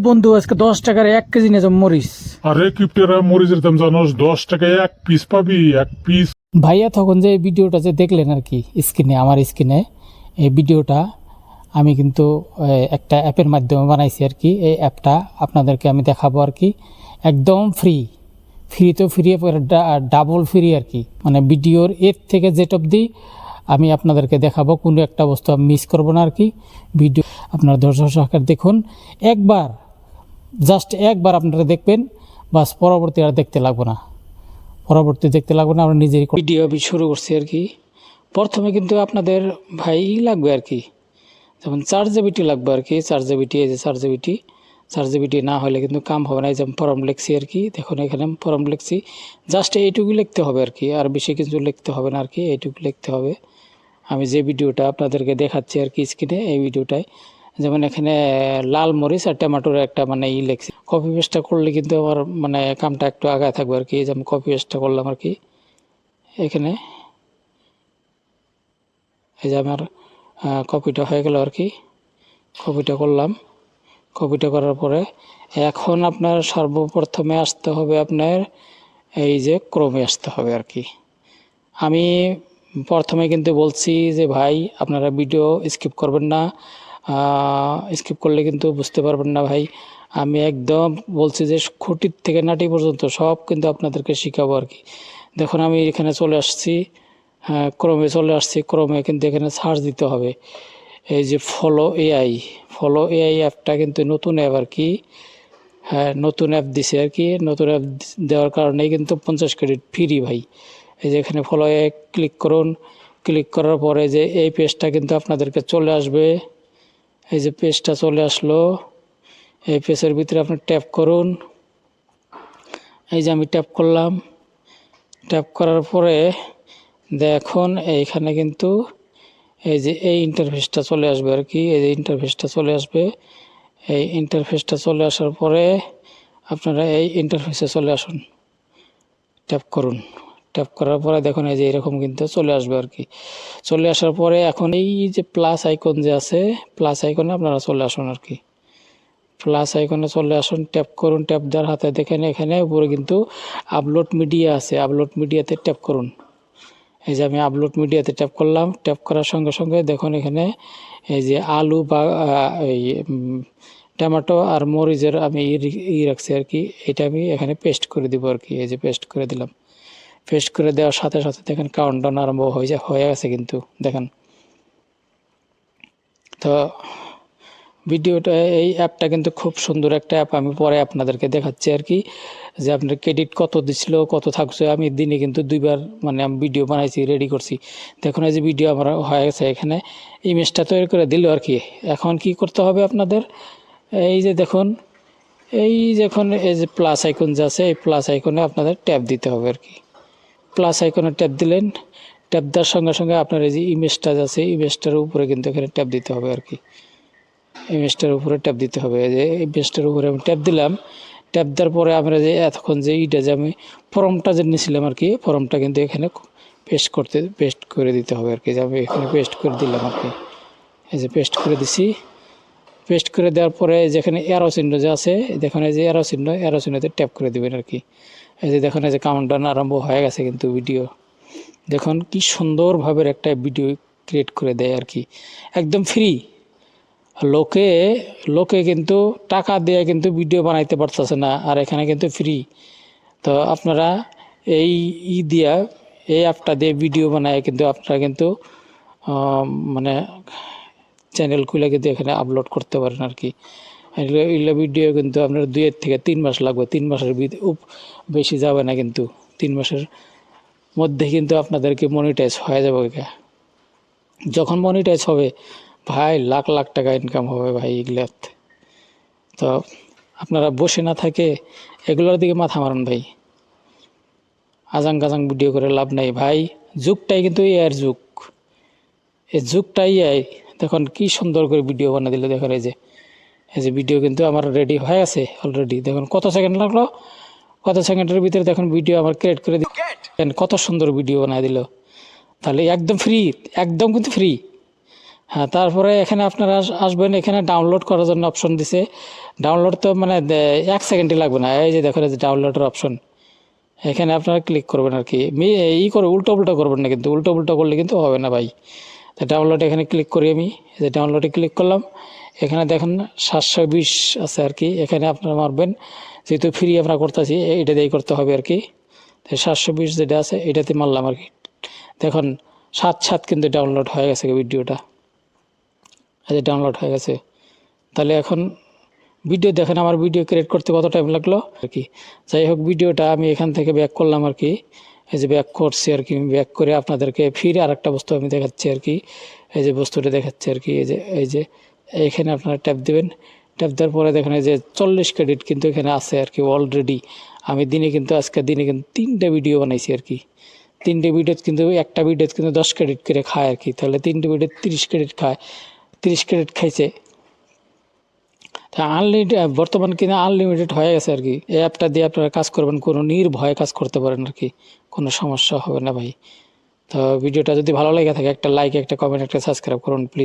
বন্ধু আজকে 10 টাকার 1 কেজি নিয়ে যাবো মরিচ। আরে কিপ্টেরা মরিচের দাম জানোস 10 টাকায় 1 পিস পাবি 1 পিস। ভাইয়া তখন যে ভিডিওটা যে দেখলেন আর কি স্ক্রিনে, আমার স্ক্রিনে এই ভিডিওটা আমি কিন্তু একটা অ্যাপের মাধ্যমে বানাইছি আর কি। এই অ্যাপটা আপনাদেরকে আমি দেখাবো আর কি, একদম ফ্রি। ফ্রি তো ফ্রি, ডাবল ফ্রি আর কি। মানে ভিডিওর এর থেকে যেটা অবধি আমি আপনাদেরকে দেখাবো, কোনো একটা বস্তু আমি মিস করবো না আর কি। ভিডিও আপনার দর্শক সহকারে দেখুন, একবার জাস্ট একবার আপনারা দেখবেন, বাস পরবর্তী আর দেখতে লাগবে না, আমরা নিজেই ভিডিও আমি শুরু করছি আর কি। প্রথমে কিন্তু আপনাদের ভাই লাগবে আর কি, যেমন 4 জিবি লাগবে আর কি। 4 জিবি, এই যে 4 জিবি না হলে কিন্তু কাম হবে না। এই যে ফর্ম লিখছি আর কি, দেখুন এখানে ফর্ম লিখছি, জাস্ট এইটুকু লিখতে হবে আর কি, আর বেশি কিছু লিখতে হবে না আর কি, এইটুকু লিখতে হবে। আমি যে ভিডিওটা আপনাদেরকে দেখাচ্ছি আর কি স্ক্রিনে, এই ভিডিওটায় যেমন এখানে লাল মরিচ আর টমেটোর একটা মানে লিখছি। কপি পেস্টটা করলে কিন্তু আমার মানে কামটা একটু আগায় থাকবে আর কি। যে আমি কপি পেস্টটা করলাম আর কি এখানে, এই যে আমার কপিটা হয়ে গেল আর কি। কপিটা করলাম, কপিটা করার পরে এখন আপনার সর্বপ্রথমে আসতে হবে আপনার এই যে ক্রোমে আসতে হবে আর কি। আমি প্রথমে কিন্তু বলছি যে ভাই আপনারা ভিডিও স্কিপ করবেন না, স্কিপ করলে কিন্তু বুঝতে পারবেন না ভাই। আমি একদম বলছি যে খুঁটির থেকে নাটি পর্যন্ত সব কিন্তু আপনাদেরকে শেখাবো আর কি। দেখুন আমি এখানে চলে আসছি, ক্রোমে চলে আসছি। ক্রোমে কিন্তু এখানে সার্চ দিতে হবে, এই যে ফলো এআই অ্যাপটা কিন্তু নতুন অ্যাপ আর কি। হ্যাঁ, নতুন অ্যাপ দিছে আর কি। নতুন অ্যাপ দেওয়ার কারণেই কিন্তু 50 ক্রেডিট ফ্রি ভাই। এই যে এখানে ফলো এ ক্লিক করুন, ক্লিক করার পরে যে এই পেজটা কিন্তু আপনাদেরকে চলে আসবে। এই যে পেজটা চলে আসলো, এই পেজের ভিতরে আপনি ট্যাপ করুন। এই যে আমি ট্যাপ করলাম, ট্যাপ করার পরে দেখুন এইখানে কিন্তু এই যে এই ইন্টারফেসটা চলে আসবে আর কি। এই যে ইন্টারফেসটা চলে আসবে। এই ইন্টারফেসটা চলে আসার পরে আপনারা এই ইন্টারফেসে চলে আসুন, ট্যাপ করুন। ট্যাপ করার পরে দেখুন এই যে এরকম কিন্তু চলে আসবে আর কি। চলে আসার পরে এখন এই যে প্লাস আইকন যে আছে, প্লাস আইকনে আপনারা চলে আসুন আর কি। প্লাস আইকনে চলে আসুন, ট্যাপ করুন। ট্যাপ দেওয়ার হাতে দেখেন এখানে উপরে কিন্তু আপলোড মিডিয়া আছে, আপলোড মিডিয়াতে ট্যাপ করুন। এই যে আমি আপলোড মিডিয়াতে ট্যাপ করলাম। ট্যাপ করার সঙ্গে সঙ্গে দেখুন এখানে এই যে আলু বা এই টমেটো আর মরিচের আমি রাখছি আর কি। এটা আমি এখানে পেস্ট করে দিব আর কি। এই যে পেস্ট করে দিলাম। পেস্ট করে দেওয়ার সাথে সাথে দেখেন কাউন্টডাউন আরম্ভ হয়ে গেছে কিন্তু দেখেন। তো ভিডিওটা, এই অ্যাপটা কিন্তু খুব সুন্দর একটা অ্যাপ। আমি পরে আপনাদেরকে দেখাচ্ছি আর কি, যে আপনার ক্রেডিট কত দিছিল, কত থাকছে। আমি দিনে কিন্তু 2বার মানে আমি ভিডিও বানাইছি, রেডি করছি। দেখুন এই যে ভিডিও আমার হয়ে গেছে, এখানে ইমেজটা তৈরি করে দিল আর কি। এখন কি করতে হবে আপনাদের, এই যে দেখুন এই যখন এই যে প্লাস আইকন যে আছে, এই প্লাস আইকনে আপনাদের ট্যাপ দিতে হবে আর কি। প্লাস আইকনে ট্যাপ দিলেন, ট্যাপ দেওয়ার সঙ্গে সঙ্গে আপনার এই যে ইমেজটা আছে, ইমেজটার উপরে কিন্তু এখানে ট্যাপ দিতে হবে আর কি। ইমেজটার উপরে ট্যাপ দিতে হবে। এই যে ইমেজটার উপরে আমি ট্যাপ দিলাম। ট্যাপ দেওয়ার পরে আমরা যে এতক্ষণ যে এইটা যে আমি ফর্মটা যে নিয়েছিলাম আর কি, ফর্মটা কিন্তু এখানে পেস্ট করে দিতে হবে আর কি। যে আমি এখানে পেস্ট করে দিলাম আর কি। এই যে পেস্ট করে দিছি। পেস্ট করে দেওয়ার পরে যেখানে অ্যারো চিহ্ন যে আছে, দেখুন এই যে অ্যারো চিহ্নতে ট্যাপ করে দেবেন আর কি। এই যে দেখুন এই যে কাউন্টডাউন আরম্ভ হয়ে গেছে কিন্তু ভিডিও। দেখুন কি সুন্দরভাবে একটা ভিডিও ক্রিয়েট করে দেয় আর কি, একদম ফ্রি। লোকে কিন্তু টাকা দিয়ে কিন্তু ভিডিও বানাইতে পারতেছে না, আর এখানে কিন্তু ফ্রি। তো আপনারা এই এই অ্যাপটা দিয়ে ভিডিও বানায় কিন্তু আপনারা কিন্তু মানে চ্যানেল খুলে কিন্তু এখানে আপলোড করতে পারেন আর কি। এগুলো ভিডিও কিন্তু আপনার 2 থেকে 3 মাস লাগবে। 3 মাসের বেশি যাবে না কিন্তু। 3 মাসের মধ্যে কিন্তু আপনাদেরকে মনিটাইজ হয়ে যাবে। যখন মনিটাইজ হবে ভাই লাখ লাখ টাকা ইনকাম হবে ভাই এগুলাতে। তো আপনারা বসে না থাকে এগুলোর দিকে মাথা মারুন ভাই। আজাং গাজাং ভিডিও করে লাভ নাই ভাই। যুগটাই কিন্তু এআইয়ের যুগ। এই যুগটাই এআই। দেখুন কি সুন্দর করে ভিডিও বানিয়ে দিল। দেখুন এই যে ভিডিও কিন্তু আমার রেডি হয়ে আছে অলরেডি। দেখুন কত সেকেন্ড লাগলো, কত সেকেন্ডের ভিতরে দেখুন ভিডিও আমার ক্রিয়েট করে দিন, কত সুন্দর ভিডিও বানিয়ে দিল। তাহলে একদম ফ্রি, একদম কিন্তু ফ্রি। হ্যাঁ, তারপরে এখানে আপনারা আসবেন, এখানে ডাউনলোড করার জন্য অপশন দিছে। ডাউনলোড তো মানে 1 সেকেন্ডই লাগবে না। এই যে দেখেন, এই যে ডাউনলোডের অপশন, এখানে আপনারা ক্লিক করবেন আর কি। উল্টো উল্টো করবেন না, কিন্তু উল্টো উল্টো করলে কিন্তু হবে না ভাই। তো ডাউনলোড এখানে ক্লিক করি আমি, এই যে ডাউনলোডে ক্লিক করলাম। এখানে দেখেন 720 আছে আর কি, এখানে আপনারা মারবেন, যেহেতু ফ্রি আমরা করতেছি এটা দিয়েই করতে হবে আর কি। তো 720 যেটা আছে এটাতে মারলাম আর কি। দেখুন সাত কিন্তু ডাউনলোড হয়ে গেছে ভিডিওটা, এই যে ডাউনলোড হয়ে গেছে। তাহলে এখন ভিডিও দেখেন, আমার ভিডিও ক্রিয়েট করতে কত টাইম লাগলো আর কি। যাই হোক, ভিডিওটা আমি এখান থেকে ব্যাক করলাম আর কি। এই যে ব্যাক করছি আর কি, ব্যাক করে আপনাদেরকে ফিরে আরেকটা বস্তু আমি দেখাচ্ছি আর কি। এই যে বস্তুটা দেখাচ্ছি আর কি, এই যে এইখানে আপনারা ট্যাপ দেবেন। ট্যাপ দেওয়ার পরে দেখেন এই যে 40 ক্রেডিট কিন্তু এখানে আছে আর কি অলরেডি। আমি আজকে দিনে কিন্তু 3টে ভিডিও বানাইছি আর কি। 3টে ভিডিও কিন্তু, একটা ভিডিও কিন্তু 10 ক্রেডিট করে খায় আর কি। তাহলে 3টে ভিডিও 30 ক্রেডিট খায়, 30 ক্রেডিট খাইছে। আনলিমিটেড বর্তমান কিনা আনলিমিটেড হয়ে গেছে আর কি। এই অ্যাপটা দিয়ে আপনারা কাজ করবেন, কোনো নির্ভয়ে কাজ করতে পারেন আর কি, কোনো সমস্যা হবে না ভাই। তো ভিডিওটা যদি ভালো লেগে থাকে একটা লাইক, একটা কমেন্ট, একটা সাবস্ক্রাইব করুন প্লিজ।